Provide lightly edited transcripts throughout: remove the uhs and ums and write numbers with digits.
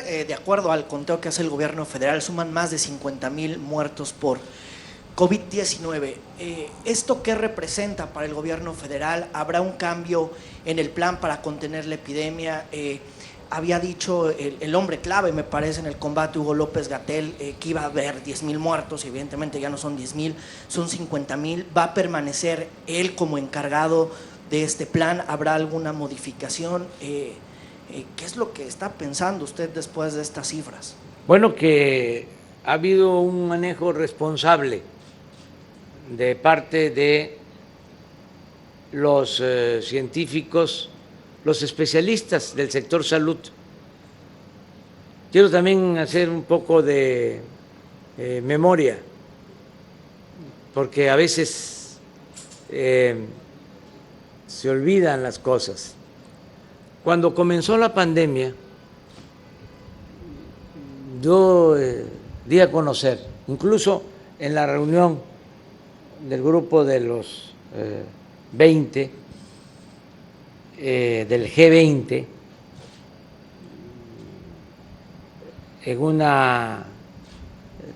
de acuerdo al conteo que hace el gobierno federal, suman más de 50,000 muertos por COVID-19. ¿Esto qué representa para el gobierno federal? ¿Habrá un cambio en el plan para contener la epidemia? Había dicho el hombre clave, me parece, en el combate, Hugo López-Gatell, que iba a haber 10,000 muertos, y evidentemente ya no son 10,000, son 50,000. ¿Va a permanecer él como encargado de este plan? ¿Habrá alguna modificación? ¿Qué es lo que está pensando usted después de estas cifras? Bueno, que ha habido un manejo responsable de parte de los científicos, los especialistas del sector salud. Quiero también hacer un poco de memoria, porque a veces se olvidan las cosas. Cuando comenzó la pandemia, yo di a conocer, incluso en la reunión del grupo de los 20, del G20, en una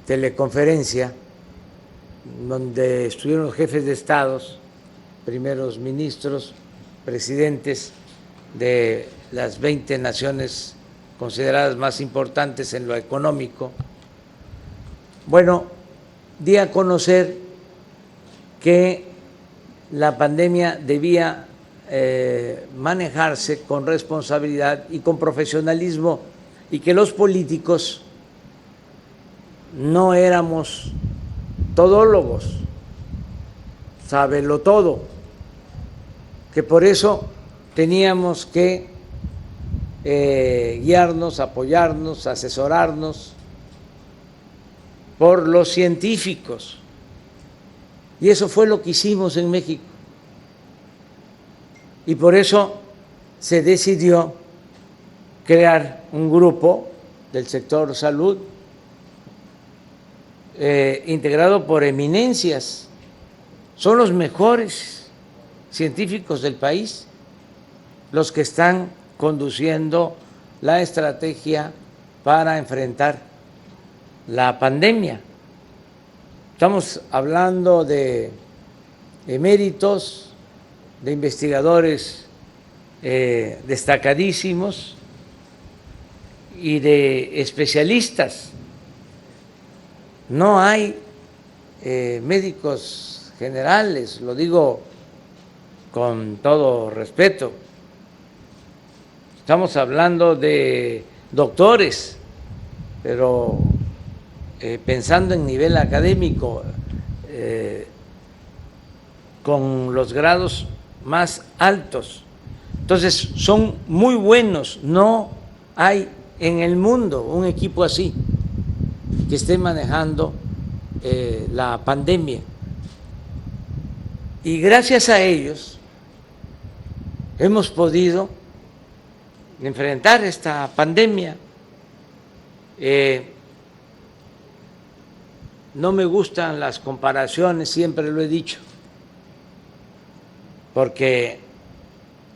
teleconferencia donde estuvieron los jefes de estados, primeros ministros, presidentes de las 20 naciones consideradas más importantes en lo económico. Bueno, di a conocer que la pandemia debía manejarse con responsabilidad y con profesionalismo, y que los políticos no éramos todólogos, sábelo todo, que por eso teníamos que guiarnos, apoyarnos, asesorarnos por los científicos. Y eso fue lo que hicimos en México. Y por eso se decidió crear un grupo del sector salud integrado por eminencias. Son los mejores científicos del país los que están conduciendo la estrategia para enfrentar la pandemia. Estamos hablando de eméritos, de investigadores destacadísimos y de especialistas. No hay médicos generales, lo digo con todo respeto. Estamos hablando de doctores, pero pensando en nivel académico, con los grados más altos. Entonces, son muy buenos. No hay en el mundo un equipo así que esté manejando la pandemia. Y gracias a ellos hemos podido enfrentar esta pandemia. No me gustan las comparaciones, siempre lo he dicho, porque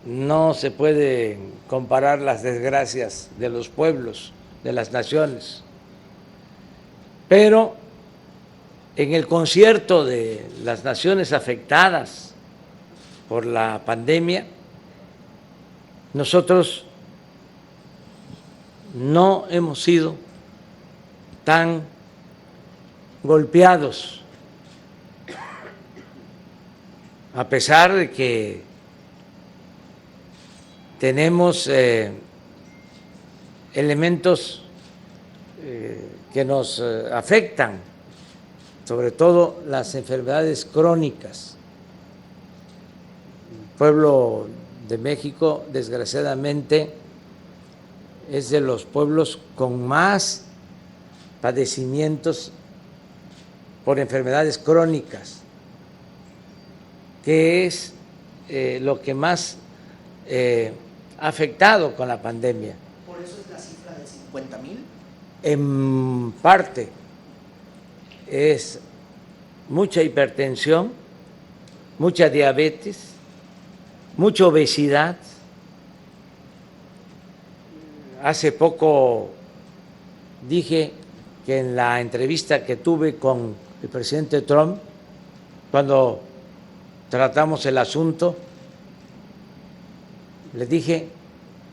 no se puede comparar las desgracias de los pueblos, de las naciones. Pero en el concierto de las naciones afectadas por la pandemia, nosotros no hemos sido tan golpeados, a pesar de que tenemos elementos que nos afectan, sobre todo las enfermedades crónicas. El pueblo de México, desgraciadamente, es de los pueblos con más padecimientos por enfermedades crónicas, que es lo que más ha afectado con la pandemia. ¿Por eso es la cifra de 50,000? En parte es mucha hipertensión, mucha diabetes, mucha obesidad. Hace poco dije que en la entrevista que tuve con el presidente Trump, cuando tratamos el asunto, le dije,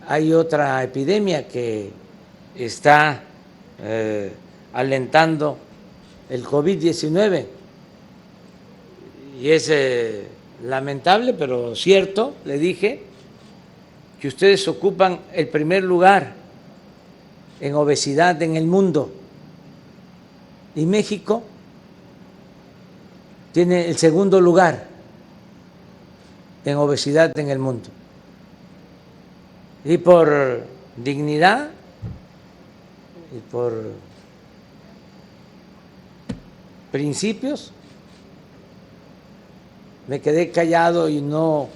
hay otra epidemia que está alentando el COVID-19 y es lamentable, pero cierto, le dije, que ustedes ocupan el primer lugar en obesidad en el mundo y México tiene el segundo lugar en obesidad en el mundo. Y por dignidad y por principios me quedé callado y no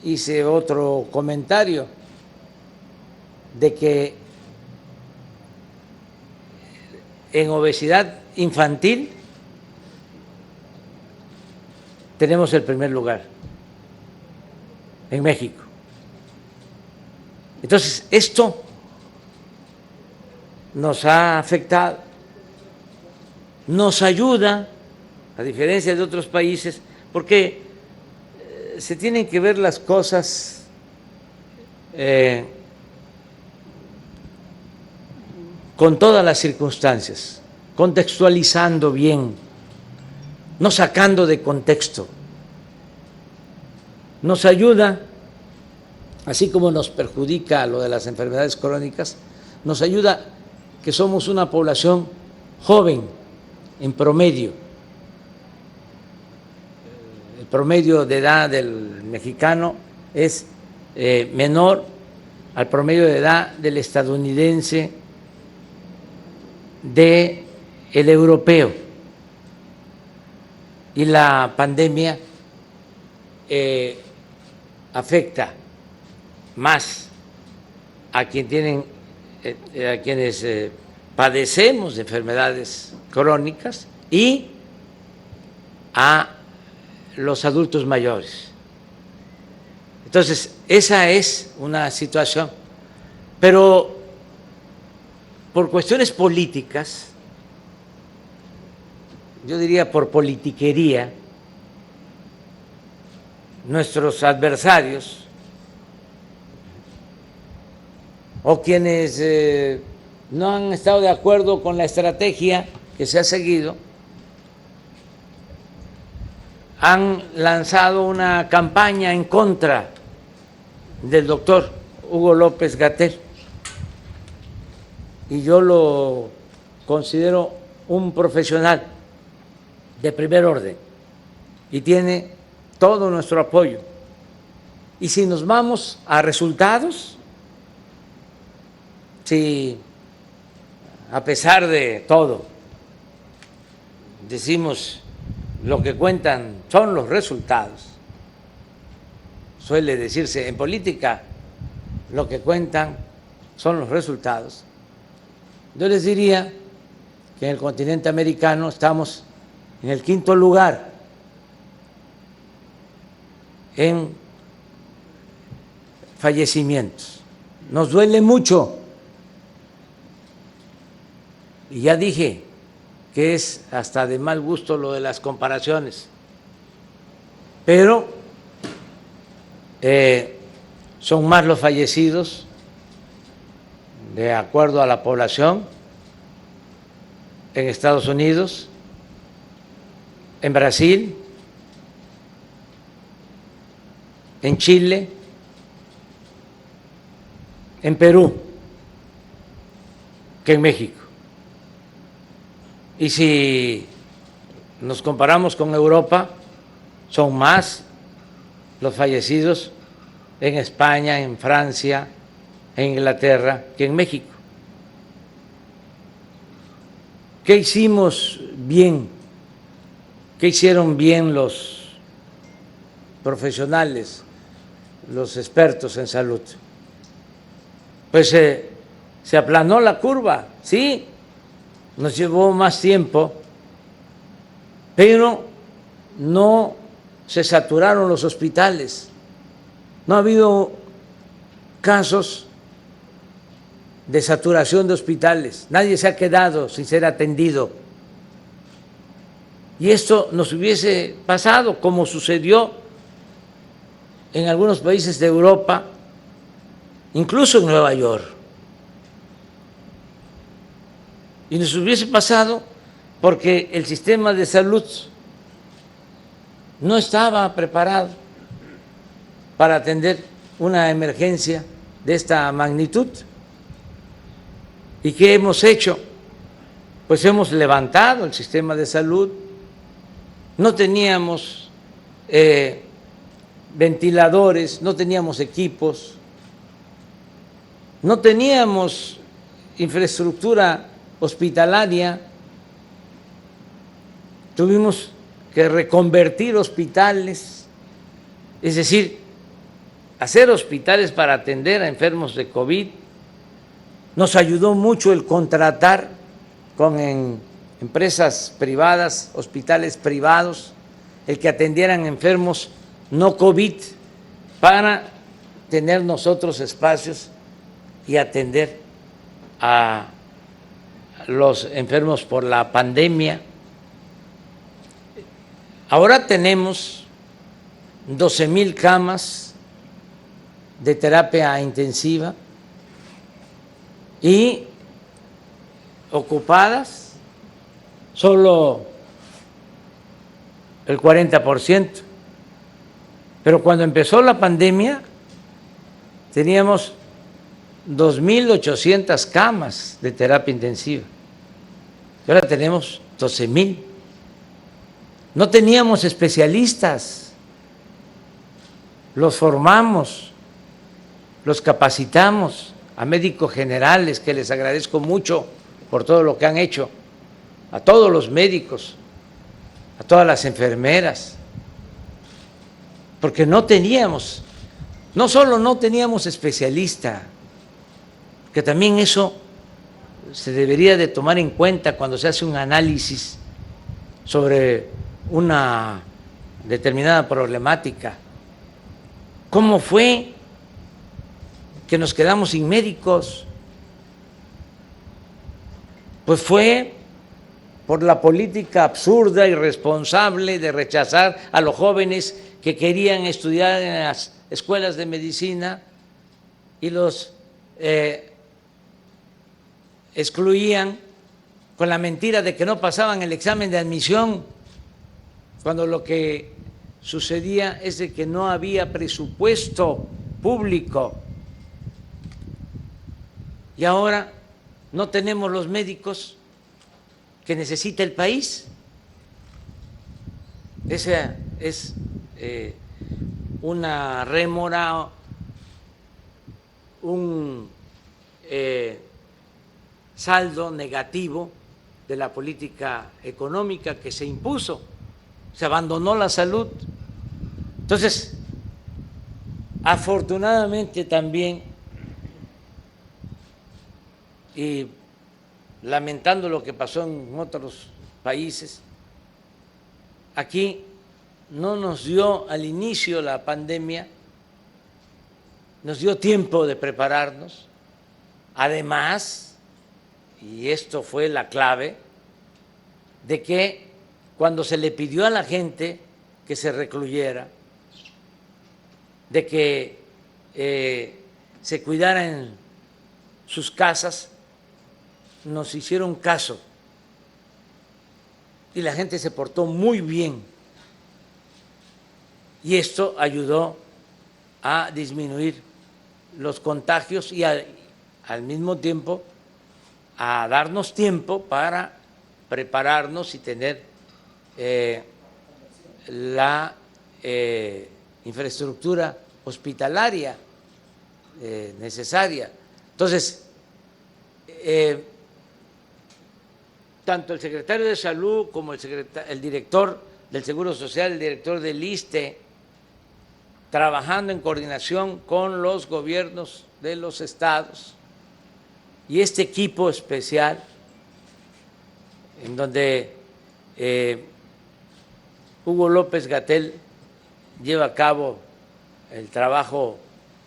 hice otro comentario de que en obesidad infantil tenemos el primer lugar en México. Entonces, esto nos ha afectado, nos ayuda, a diferencia de otros países, porque se tienen que ver las cosas con todas las circunstancias, contextualizando bien, no sacando de contexto. Nos ayuda, así como nos perjudica lo de las enfermedades crónicas, nos ayuda que somos una población joven en promedio. El promedio de edad del mexicano es menor al promedio de edad del estadounidense, del europeo. Y la pandemia afecta más a quienes padecemos de enfermedades crónicas y a los adultos mayores. Entonces, esa es una situación, pero por cuestiones políticas, yo diría por politiquería, nuestros adversarios o quienes no han estado de acuerdo con la estrategia que se ha seguido, han lanzado una campaña en contra del doctor Hugo López-Gatell y yo lo considero un profesional de primer orden y tiene todo nuestro apoyo. Y si nos vamos a resultados, si a pesar de todo decimos lo que cuentan son los resultados, suele decirse en política, lo que cuentan son los resultados. Yo les diría que en el continente americano estamos en el 5º lugar en fallecimientos. Nos duele mucho y ya dije que es hasta de mal gusto lo de las comparaciones, pero son más los fallecidos de acuerdo a la población en Estados Unidos, en Brasil, en Chile, en Perú, que en México. Y si nos comparamos con Europa, son más los fallecidos en España, en Francia, en Inglaterra que en México. ¿Qué hicimos bien? ¿Qué hicieron bien los profesionales, los expertos en salud? Pues se aplanó la curva, sí, nos llevó más tiempo, pero no se saturaron los hospitales. No ha habido casos de saturación de hospitales, nadie se ha quedado sin ser atendido. Y esto nos hubiese pasado, como sucedió en algunos países de Europa, incluso en Nueva York. Y nos hubiese pasado porque el sistema de salud no estaba preparado para atender una emergencia de esta magnitud. ¿Y qué hemos hecho? Pues hemos levantado el sistema de salud. No teníamos ventiladores, no teníamos equipos, no teníamos infraestructura hospitalaria, tuvimos que reconvertir hospitales, es decir, hacer hospitales para atender a enfermos de COVID. Nos ayudó mucho el contratar con empresas privadas, hospitales privados, el que atendieran enfermos no COVID para tener nosotros espacios y atender a los enfermos por la pandemia. Ahora tenemos 12,000 camas de terapia intensiva y ocupadas solo el 40%. Pero cuando empezó la pandemia teníamos 2,800 camas de terapia intensiva. Y ahora tenemos 12,000. No teníamos especialistas, los formamos, los capacitamos a médicos generales, que les agradezco mucho por todo lo que han hecho, a todos los médicos, a todas las enfermeras, porque no teníamos, no solo no teníamos especialista, que también eso se debería de tomar en cuenta cuando se hace un análisis sobre una determinada problemática. ¿Cómo fue que nos quedamos sin médicos? Pues fue por la política absurda, irresponsable de rechazar a los jóvenes que querían estudiar en las escuelas de medicina y los excluían con la mentira de que no pasaban el examen de admisión, cuando lo que sucedía es de que no había presupuesto público. Y ahora no tenemos los médicos que necesita el país. Esa es una rémora, un saldo negativo de la política económica que se impuso. Se abandonó la salud. Entonces, afortunadamente también, y lamentando lo que pasó en otros países, aquí no nos dio al inicio la pandemia, nos dio tiempo de prepararnos. Además, y esto fue la clave, de que cuando se le pidió a la gente que se recluyera, de que se cuidara en sus casas, nos hicieron caso y la gente se portó muy bien. Y esto ayudó a disminuir los contagios y al mismo tiempo a darnos tiempo para prepararnos y tener la infraestructura hospitalaria necesaria. Entonces, tanto el secretario de Salud como el director del Seguro Social, el director del ISSSTE, trabajando en coordinación con los gobiernos de los estados y este equipo especial en donde Hugo López-Gatell lleva a cabo el trabajo